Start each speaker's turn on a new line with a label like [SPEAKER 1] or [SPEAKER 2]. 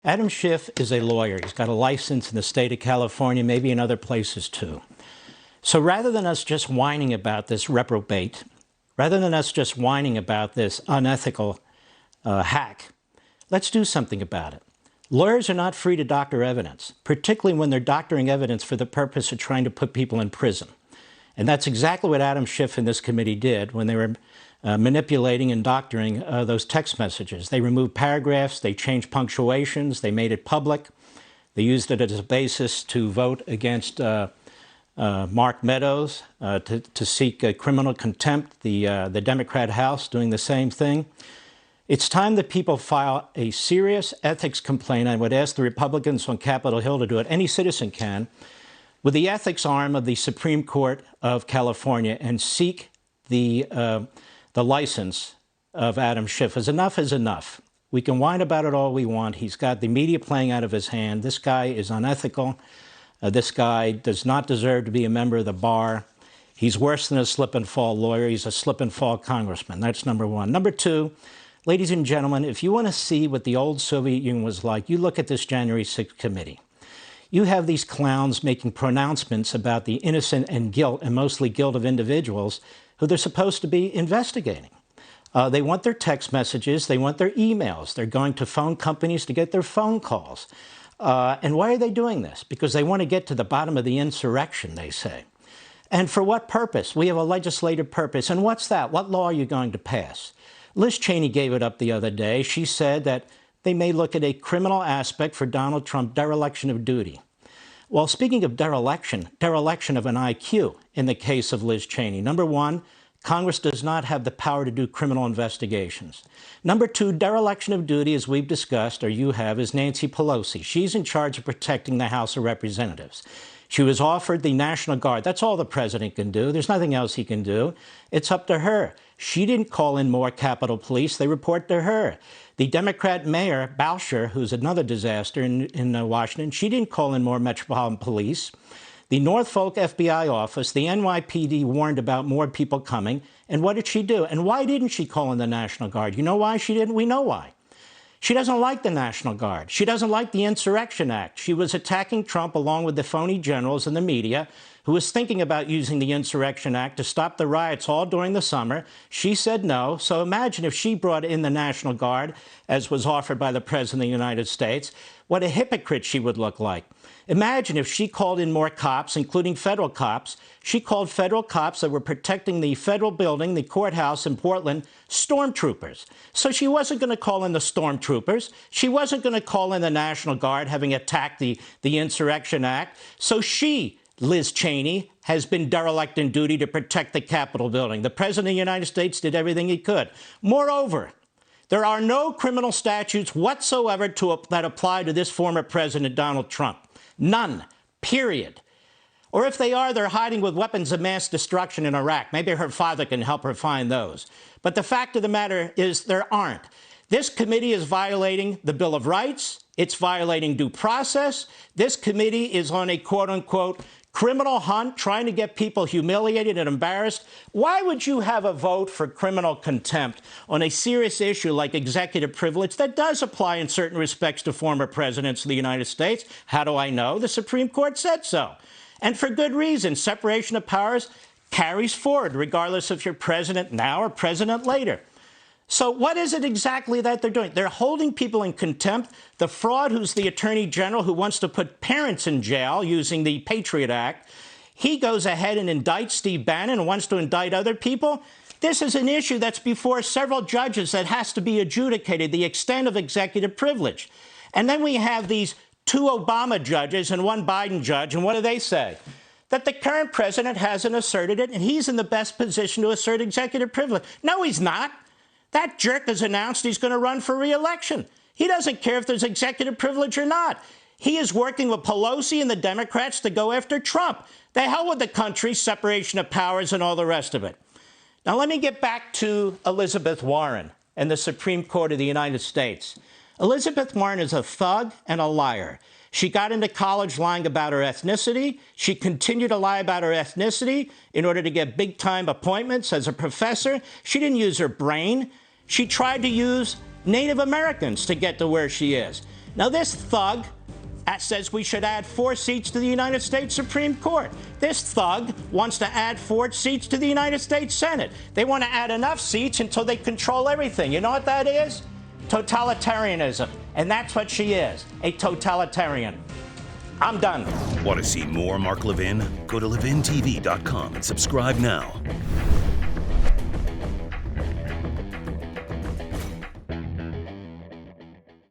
[SPEAKER 1] Adam Schiff is a lawyer. He's got a license in the state of California, maybe in other places too. So rather than us just whining about this reprobate, rather than us just whining about this unethical hack, let's do something about it. Lawyers are not free to doctor evidence, particularly when they're doctoring evidence for the purpose of trying to put people in prison. And that's exactly what Adam Schiff and this committee did when they were manipulating and doctoring those text messages. They removed paragraphs, they changed punctuations, they made it public. They used it as a basis to vote against Mark Meadows, to seek criminal contempt, the Democrat House doing the same thing. It's time that people file a serious ethics complaint. I would ask the Republicans on Capitol Hill to do it. Any citizen can, with the ethics arm of the Supreme Court of California, and seek the license of Adam Schiff. Enough is enough. We can whine about it all we want. He's got the media playing out of his hand. This guy is unethical. This guy does not deserve to be a member of the bar. He's worse than a slip-and-fall lawyer. He's a slip-and-fall congressman. That's number one. Number two, ladies and gentlemen, if you want to see what the old Soviet Union was like, you look at this January 6th committee. You have these clowns making pronouncements about the innocent and guilt, and mostly guilt, of individuals who they're supposed to be investigating. They want their text messages. They want their emails. They're going to phone companies to get their phone calls. And why are they doing this? Because they want to get to the bottom of the insurrection, they say. And for what purpose? We have a legislative purpose. And what's that? What law are you going to pass? Liz Cheney gave it up the other day. She said that they may look at a criminal aspect for Donald Trump, dereliction of duty. Well, speaking of dereliction of an IQ in the case of Liz Cheney. Number one, Congress does not have the power to do criminal investigations. Number two, dereliction of duty, as we've discussed, or you have, is Nancy Pelosi. She's in charge of protecting the House of Representatives. She was offered the National Guard. That's all the president can do. There's nothing else he can do. It's up to her. She didn't call in more Capitol Police. They report to her. The Democrat mayor, Bowsher, who's another disaster in Washington, she didn't call in more Metropolitan Police. The Norfolk FBI office, the NYPD, warned about more people coming. And what did she do? And why didn't she call in the National Guard? You know why she didn't? We know why. She doesn't like the National Guard. She doesn't like the Insurrection Act. She was attacking Trump along with the phony generals and the media who was thinking about using the Insurrection Act to stop the riots all during the summer. She said no. So imagine if she brought in the National Guard, as was offered by the President of the United States, what a hypocrite she would look like. Imagine if she called in more cops, including federal cops. She called federal cops that were protecting the federal building, the courthouse in Portland, stormtroopers. So she wasn't going to call in the stormtroopers. She wasn't going to call in the National Guard, having attacked the Insurrection Act. So she, Liz Cheney, has been derelict in duty to protect the Capitol building. The President of the United States did everything he could. Moreover, there are no criminal statutes whatsoever that apply to this former President, Donald Trump. None. Period. Or if they are, they're hiding with weapons of mass destruction in Iraq. Maybe her father can help her find those. But the fact of the matter is there aren't. This committee is violating the Bill of Rights. It's violating due process. This committee is on a quote-unquote criminal hunt, trying to get people humiliated and embarrassed. Why would you have a vote for criminal contempt on a serious issue like executive privilege that does apply in certain respects to former presidents of the United States? How do I know? The Supreme Court said so. And for good reason. Separation of powers carries forward, regardless if you're president now or president later. So what is it exactly that they're doing? They're holding people in contempt. The fraud, who's the attorney general, who wants to put parents in jail using the Patriot Act, he goes ahead and indicts Steve Bannon and wants to indict other people. This is an issue that's before several judges that has to be adjudicated, the extent of executive privilege. And then we have these two Obama judges and one Biden judge, and what do they say? That the current president hasn't asserted it, and he's in the best position to assert executive privilege. No, he's not. That jerk has announced he's going to run for re-election. He doesn't care if there's executive privilege or not. He is working with Pelosi and the Democrats to go after Trump. The hell with the country, separation of powers, and all the rest of it. Now, let me get back to Elizabeth Warren and the Supreme Court of the United States. Elizabeth Warren is a thug and a liar. She got into college lying about her ethnicity. She continued to lie about her ethnicity in order to get big-time appointments as a professor. She didn't use her brain. She tried to use Native Americans to get to where she is. Now, this thug says we should add 4 seats to the United States Supreme Court. This thug wants to add 4 seats to the United States Senate. They want to add enough seats until they control everything. You know what that is? Totalitarianism. And that's what she is, a totalitarian. I'm done.
[SPEAKER 2] Want to see more Mark Levin? Go to LevinTV.com and subscribe now.